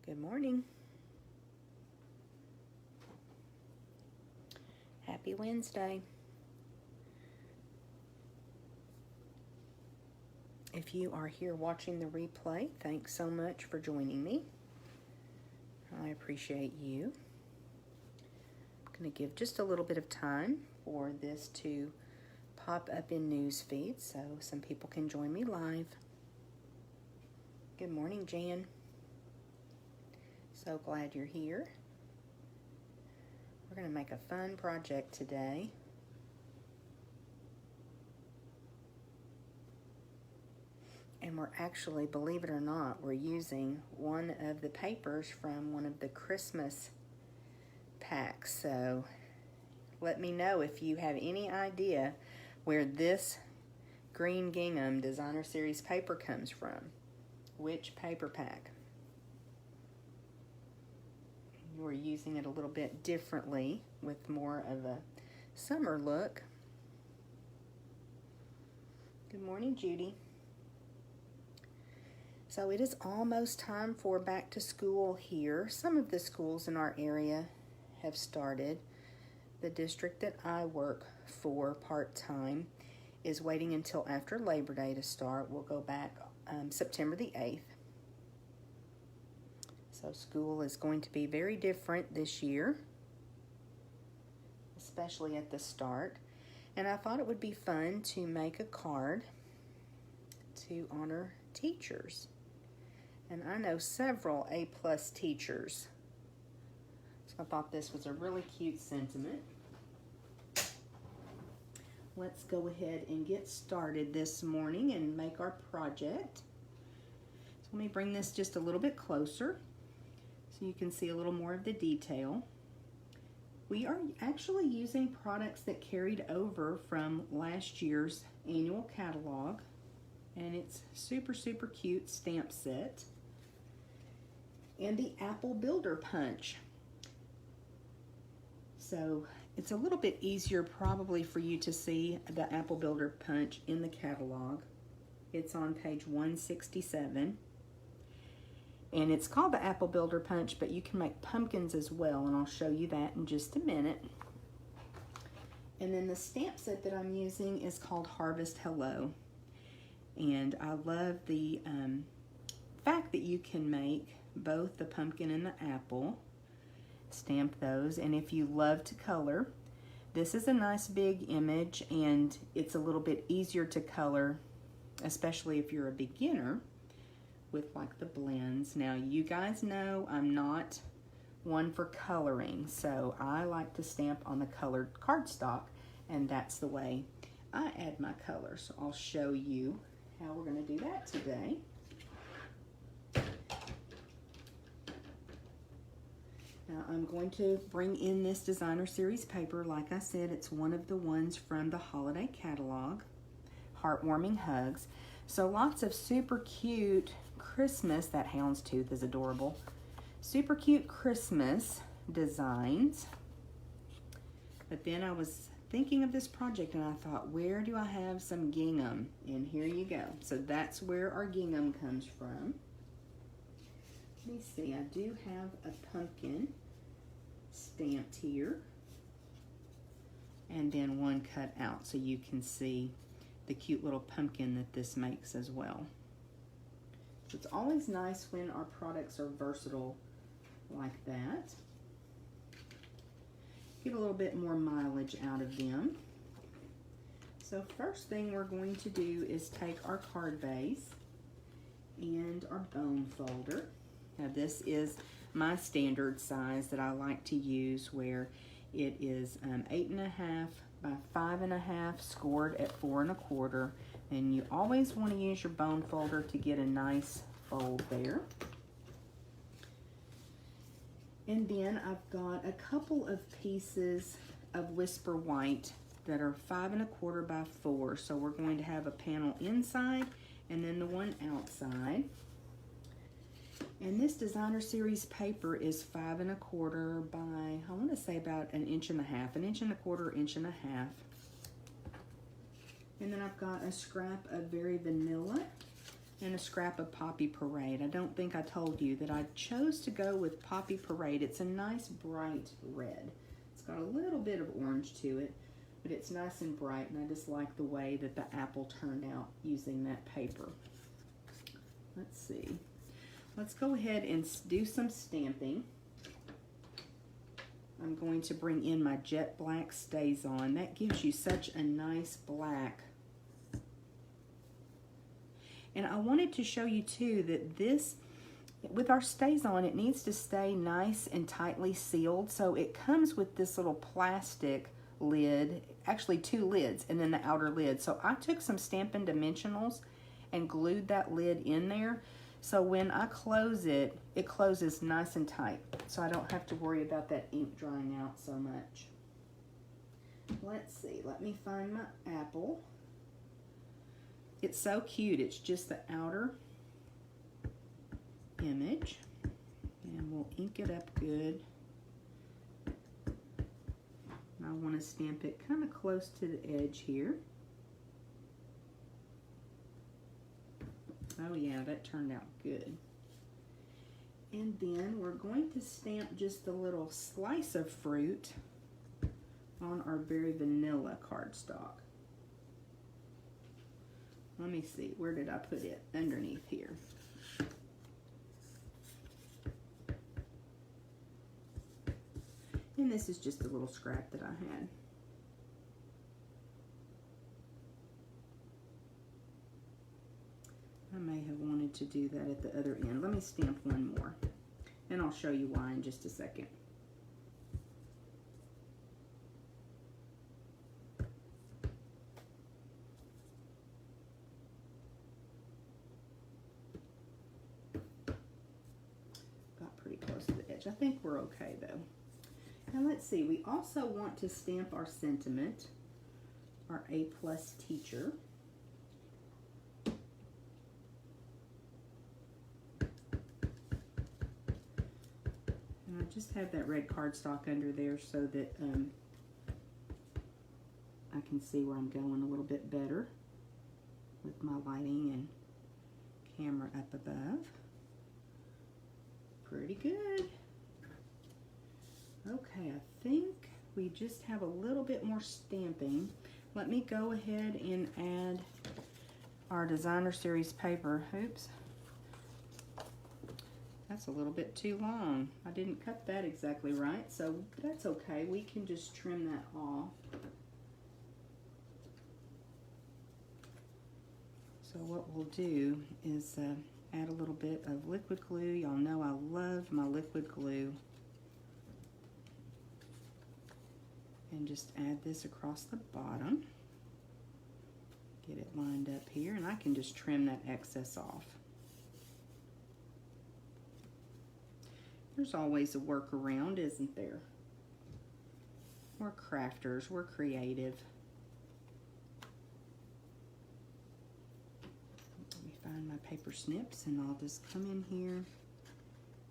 Good morning. Happy Wednesday. If you are here watching the replay, thanks so much for joining me. I appreciate you. I'm going to give just a little bit of time for this to pop up in news feeds so some people can join me live. Good morning, Jan. So glad you're here. We're going to make a fun project today. And we're actually, believe it or not, we're using one of the papers from one of the Christmas packs. So let me know if you have any idea where this green gingham designer series paper comes from. Which paper pack? We're using it a little bit differently with more of a summer look. Good morning, Judy. So it is almost time for back to school here. Some of the schools in our area have started. The district that I work for part-time is waiting until after Labor Day to start. We'll go back September the 8th. So school is going to be very different this year, especially at the start. And I thought it would be fun to make a card to honor teachers. And I know several A-plus teachers. So I thought this was a really cute sentiment. Let's go ahead and get started this morning and make our project. So let me bring this just a little bit closer so you can see a little more of the detail. We are actually using products that carried over from last year's annual catalog, and it's super cute stamp set. And the Apple Builder Punch. So it's a little bit easier probably for you to see the Apple Builder Punch in the catalog. It's on page 167. And it's called the Apple Builder Punch, but you can make pumpkins as well, and I'll show you that in just a minute. And then the stamp set that I'm using is called Harvest Hello. And I love the fact that you can make both the pumpkin and the apple. Stamp those, and if you love to color, this is a nice big image, and it's a little bit easier to color, especially if you're a beginner with like the blends. Now you guys know I'm not one for coloring, so I like to stamp on the colored cardstock, and that's the way I add my color. So I'll show you how we're going to do that today. Now I'm going to bring in this designer series paper. Like I said, it's one of the ones from the holiday catalog, Heartwarming Hugs. So lots of super cute Christmas, that houndstooth is adorable, super cute Christmas designs. But then I was thinking of this project and I thought, where do I have some gingham? And here you go. So that's where our gingham comes from. Let me see, I do have a pumpkin stamped here, and then one cut out so you can see the cute little pumpkin that this makes as well. So it's always nice when our products are versatile like that. Get a little bit more mileage out of them. So first thing we're going to do is take our card base and our bone folder. Now this is my standard size that I like to use, where it is 8.5 by 5.5, scored at 4 1/4. And you always want to use your bone folder to get a nice fold there. And then I've got a couple of pieces of Whisper White that are 5 1/4 by 4. So we're going to have a panel inside and then the one outside. And this designer series paper is 5 1/4 by, I want to say about 1.5 inches, 1.25 inches, 1.5 inches. And then I've got a scrap of very vanilla and a scrap of Poppy Parade. I don't think I told you that I chose to go with Poppy Parade. It's a nice bright red. It's got a little bit of orange to it, but it's nice and bright, and I just like the way that the apple turned out using that paper. Let's see. Let's go ahead and do some stamping. I'm going to bring in my jet black StazOn. That gives you such a nice black. And I wanted to show you too that this, with our StazOn, it needs to stay nice and tightly sealed. So it comes with this little plastic lid, actually 2 lids, and then the outer lid. So I took some Stampin' Dimensionals and glued that lid in there. So when I close it, it closes nice and tight. So I don't have to worry about that ink drying out so much. Let's see, let me find my apple. It's so cute. It's just the outer image. And we'll ink it up good. I want to stamp it kind of close to the edge here. Oh yeah, that turned out good. And then we're going to stamp just a little slice of fruit on our very vanilla cardstock. Let me see, where did I put it? Underneath here. And this is just a little scrap that I had. I may have wanted to do that at the other end. Let me stamp one more, and I'll show you why in just a second. Got pretty close to the edge. I think we're okay though. Now let's see, we also want to stamp our sentiment, our A+ teacher. And I just have that red cardstock under there so that I can see where I'm going a little bit better with my lighting and camera up above. Pretty good. Okay, I think we just have a little bit more stamping. Let me go ahead and add our Designer Series paper. Oops. That's a little bit too long. I didn't cut that exactly right, so that's okay. We can just trim that off. So what we'll do is add a little bit of liquid glue. Y'all know I love my liquid glue. And just add this across the bottom. Get it lined up here, and I can just trim that excess off. There's always a workaround, isn't there? We're crafters, we're creative. Let me find my paper snips, and I'll just come in here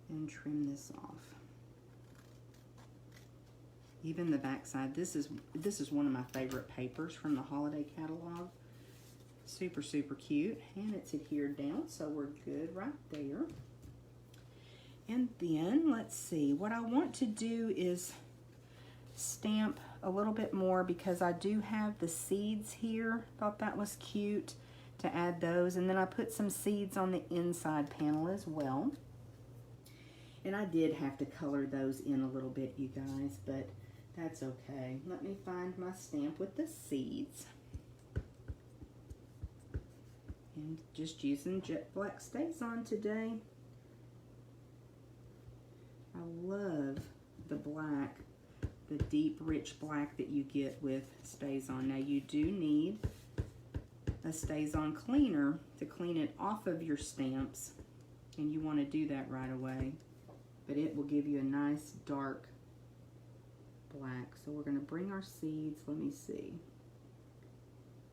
and trim this off. Even the back side, this is one of my favorite papers from the holiday catalog. Super, super cute, and it's adhered down, so we're good right there. And then, let's see, what I want to do is stamp a little bit more because I do have the seeds here. Thought that was cute to add those, and then I put some seeds on the inside panel as well. And I did have to color those in a little bit, you guys, but that's okay. Let me find my stamp with the seeds. And just using jet black StazOn today. I love the black, the deep, rich black that you get with StazOn. Now you do need a StazOn cleaner to clean it off of your stamps, and you want to do that right away. But it will give you a nice dark black. So we're going to bring our seeds, let me see,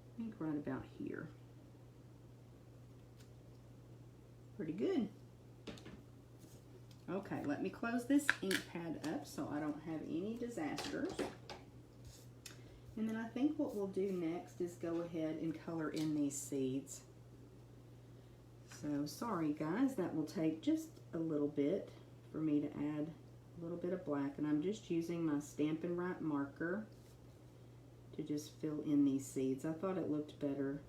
I think right about here. Pretty good. Okay, let me close this ink pad up so I don't have any disasters. And then I think what we'll do next is go ahead and color in these seeds. So sorry guys, that will take just a little bit for me to add a little bit of black, and I'm just using my Stampin' Up marker to just fill in these seeds. I thought it looked better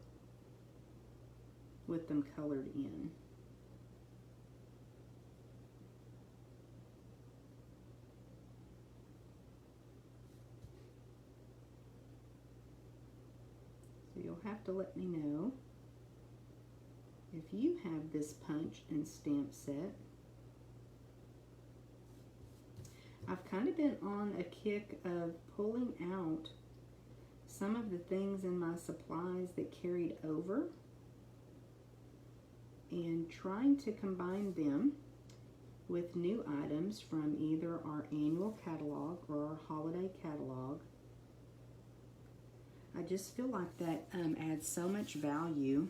with them colored in. So you'll have to let me know if you have this punch and stamp set. I've kind of been on a kick of pulling out some of the things in my supplies that carried over and trying to combine them with new items from either our annual catalog or our holiday catalog. I just feel like that adds so much value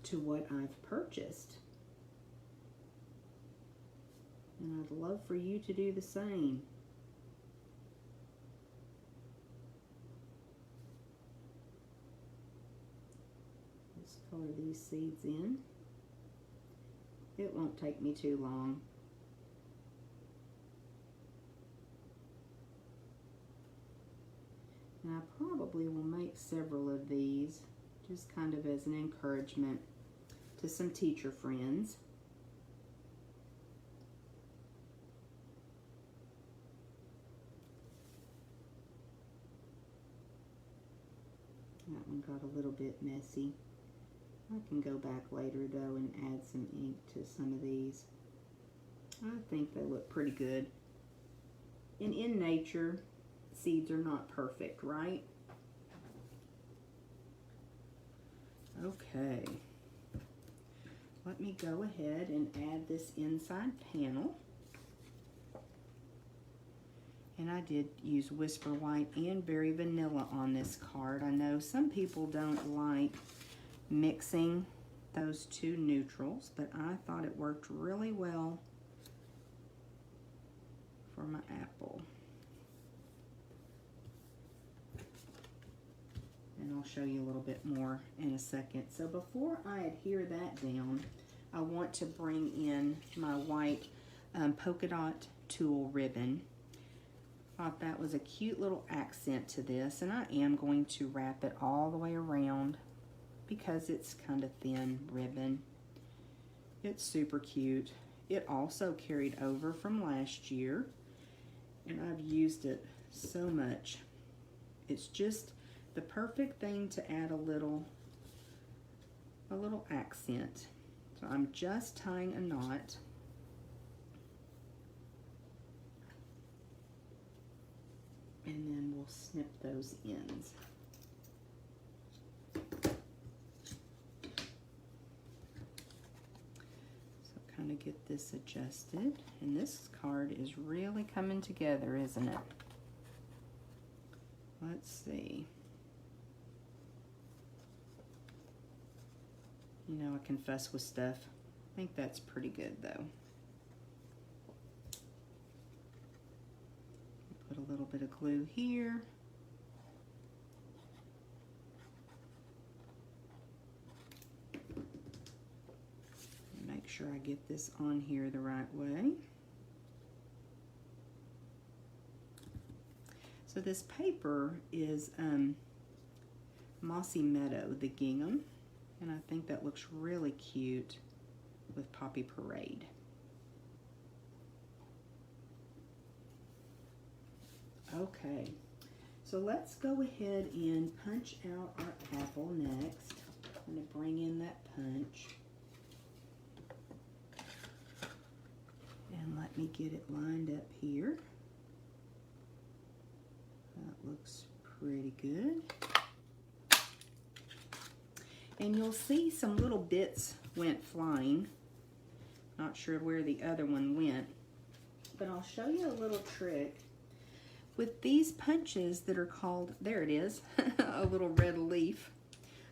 to what I've purchased. And I'd love for you to do the same. Just color these seeds in. It won't take me too long. And I probably will make several of these just kind of as an encouragement to some teacher friends. That one got a little bit messy. I can go back later though and add some ink to some of these. I think they look pretty good. And in nature, seeds are not perfect, right? Okay. Let me go ahead and add this inside panel. And I did use Whisper White and Berry Vanilla on this card. I know some people don't like mixing those two neutrals, but I thought it worked really well for my apple. And I'll show you a little bit more in a second. So before I adhere that down, I want to bring in my white polka dot tulle ribbon. Thought that was a cute little accent to this, and I am going to wrap it all the way around because it's kind of thin ribbon. It's super cute. It also carried over from last year, and I've used it so much. It's just the perfect thing to add a little accent. So I'm just tying a knot. And then we'll snip those ends. So kind of get this adjusted. And this card is really coming together, isn't it? Let's see. You know, I can fuss with stuff. I think that's pretty good though. Put a little bit of glue here. Make sure I get this on here the right way. So this paper is Mossy Meadow, the gingham, and I think that looks really cute with Poppy Parade. Okay, so let's go ahead and punch out our apple next. I'm going to bring in that punch. And let me get it lined up here. That looks pretty good. And you'll see some little bits went flying. Not sure where the other one went, but I'll show you a little trick. With these punches that are called, there it is, a little red leaf.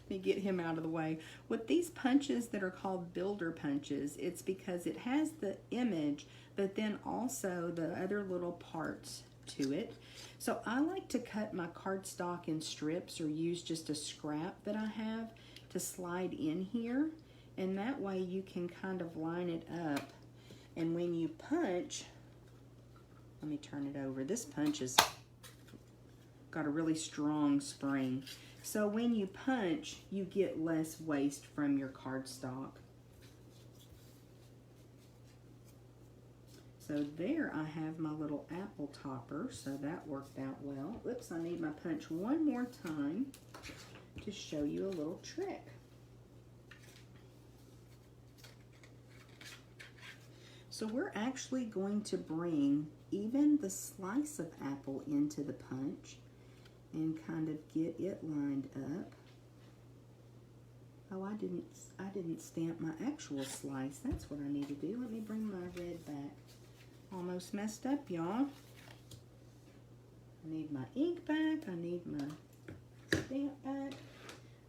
Let me get him out of the way. With these punches that are called builder punches, it's because it has the image, but then also the other little parts to it. So I like to cut my cardstock in strips or use just a scrap that I have to slide in here. And that way you can kind of line it up. And when you punch, let me turn it over. This punch has got a really strong spring. So when you punch, you get less waste from your cardstock. So there I have my little apple topper, so that worked out well. Oops, I need my punch one more time to show you a little trick. So we're actually going to bring even the slice of apple into the punch and kind of get it lined up. Oh, I didn't stamp my actual slice. That's what I need to do. Let me bring my red back. Almost messed up, y'all. I need my ink back. I need my stamp back.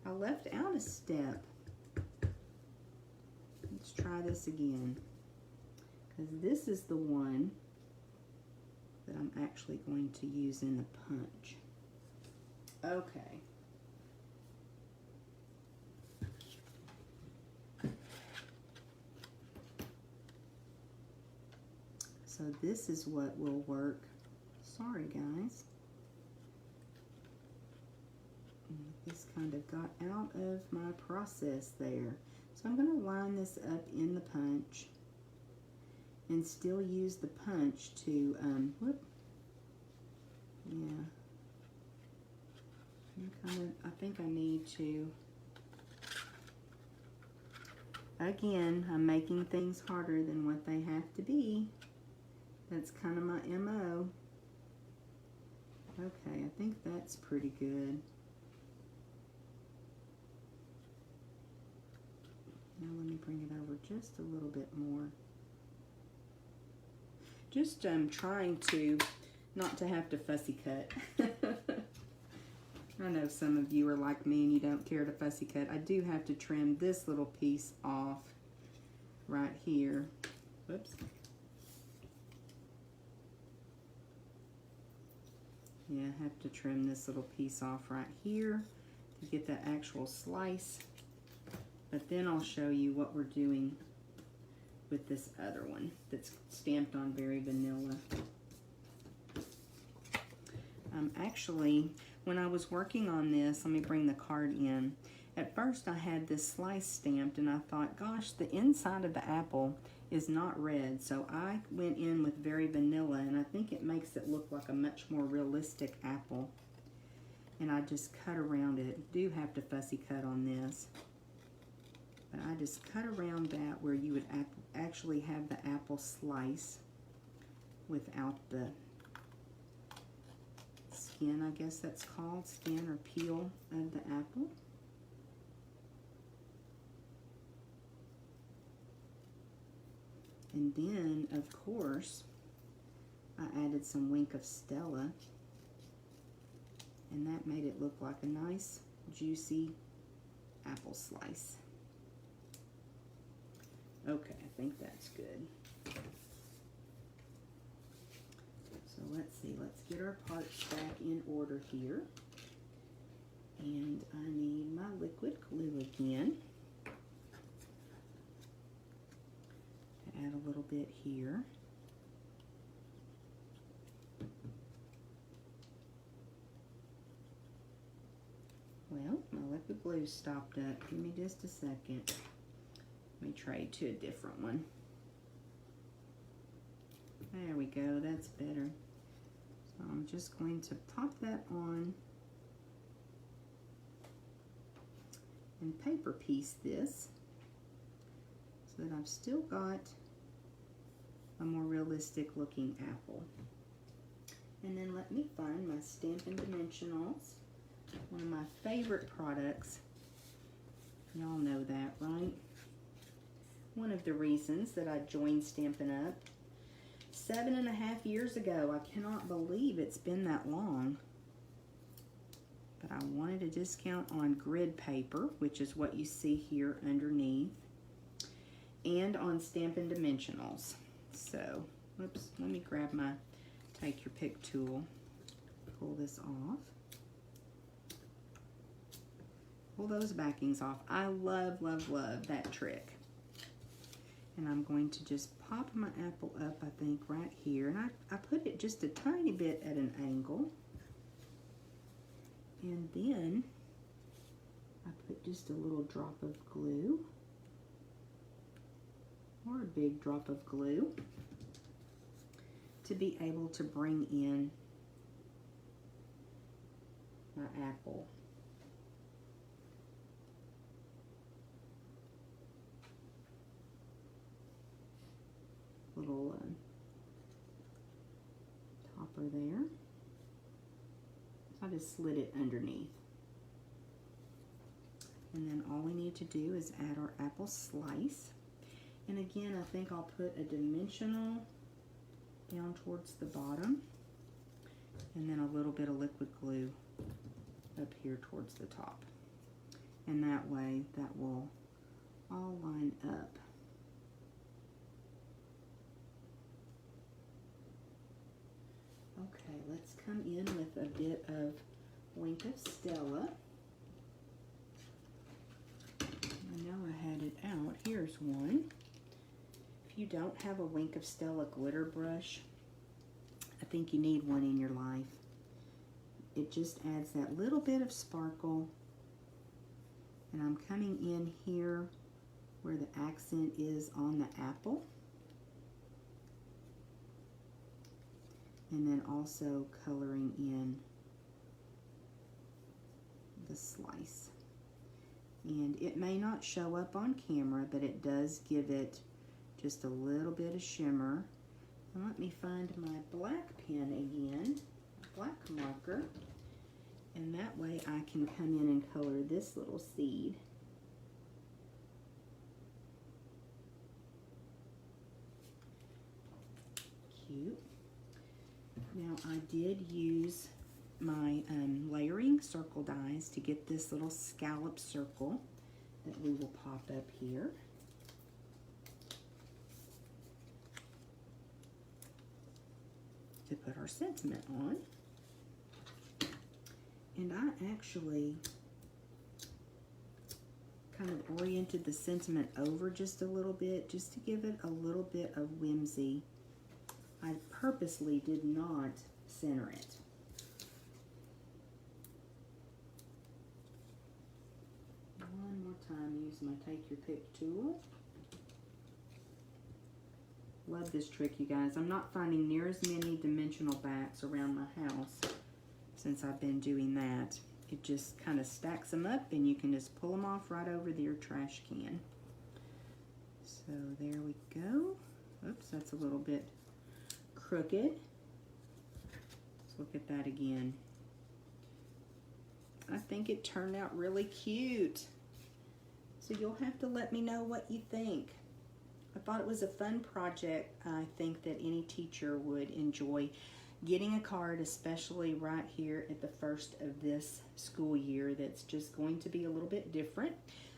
I left out a step. Let's try this again. Because this is the one that I'm actually going to use in the punch. Okay. So this is what will work. Sorry, guys. This kind of got out of my process there. So I'm going to line this up in the punch and still use the punch to, I think I need to, again, I'm making things harder than what they have to be. That's kind of my MO. Okay, I think that's pretty good. Now let me bring it over just a little bit more. Just trying to not to have to fussy cut. I know some of you are like me and you don't care to fussy cut. I do have to trim this little piece off right here. Whoops. Yeah, I have to trim this little piece off right here to get that actual slice. But then I'll show you what we're doing with this other one that's stamped on Very Vanilla. Actually, when I was working on this, let me bring the card in. At first I had this slice stamped and I thought, gosh, the inside of the apple is not red. So I went in with Very Vanilla and I think it makes it look like a much more realistic apple. And I just cut around it. Do have to fussy cut on this. But I just cut around that where you would actually have the apple slice without the skin, I guess that's called, skin or peel of the apple. And then, of course, I added some Wink of Stella, and that made it look like a nice, juicy apple slice. Okay, I think that's good. So let's see, let's get our parts back in order here. And I need my liquid glue again. Add a little bit here. Well, my liquid glue stopped up. Give me just a second. Let me trade to a different one. There we go, that's better. So I'm just going to pop that on and paper piece this so that I've still got a more realistic looking apple. And then let me find my Stampin' Dimensionals, one of my favorite products. Y'all know that, right? One of the reasons that I joined Stampin' Up 7.5 years ago. I cannot believe it's been that long. But I wanted a discount on grid paper, which is what you see here underneath, and on Stampin' Dimensionals. So, whoops, let me grab my take your pick tool, pull this off. pull those backings off. I love, love, love that trick. And I'm going to just pop my apple up, I think, right here. And I put it just a tiny bit at an angle. And then I put just a little drop of glue, or a big drop of glue, to be able to bring in my apple. Little topper there. I just slid it underneath. And then all we need to do is add our apple slice. And again, I think I'll put a dimensional down towards the bottom, and then a little bit of liquid glue up here towards the top. And that way, that will all line up. Okay, let's come in with a bit of Wink of Stella. I know I had it out. Here's one. If you don't have a Wink of Stella glitter brush, I think you need one in your life. It just adds that little bit of sparkle. And I'm coming in here where the accent is on the apple. And then also coloring in the slice. And it may not show up on camera, but it does give it just a little bit of shimmer. And let me find my black pen again, black marker. And that way I can come in and color this little seed. Cute. Now I did use my layering circle dies to get this little scallop circle that we will pop up here. To put our sentiment on. And I actually kind of oriented the sentiment over just a little bit, just to give it a little bit of whimsy. I purposely did not center it. One more time, use my Take Your Pick tool. Love this trick, you guys. I'm not finding near as many dimensional backs around my house since I've been doing that. It just kind of stacks them up and you can just pull them off right over your trash can. So there we go. Oops, that's a little bit crooked. Let's look at that again. I think it turned out really cute. So you'll have to let me know what you think. I thought it was a fun project. I think that any teacher would enjoy getting a card, especially right here at the first of this school year that's just going to be a little bit different.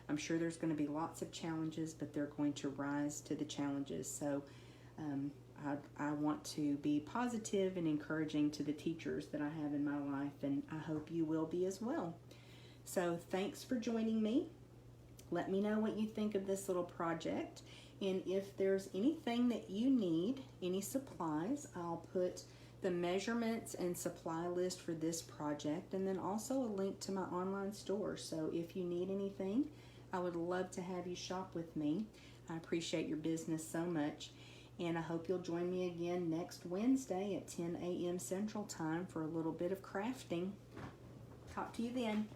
I'm sure there's going to be lots of challenges, but they're going to rise to the challenges. So I want to be positive and encouraging to the teachers that I have in my life, and I hope you will be as well. So thanks for joining me. Let me know what you think of this little project. And if there's anything that you need, any supplies, I'll put the measurements and supply list for this project, and then also a link to my online store. So if you need anything, I would love to have you shop with me. I appreciate your business so much. And I hope you'll join me again next Wednesday at 10 a.m. Central Time for a little bit of crafting. Talk to you then.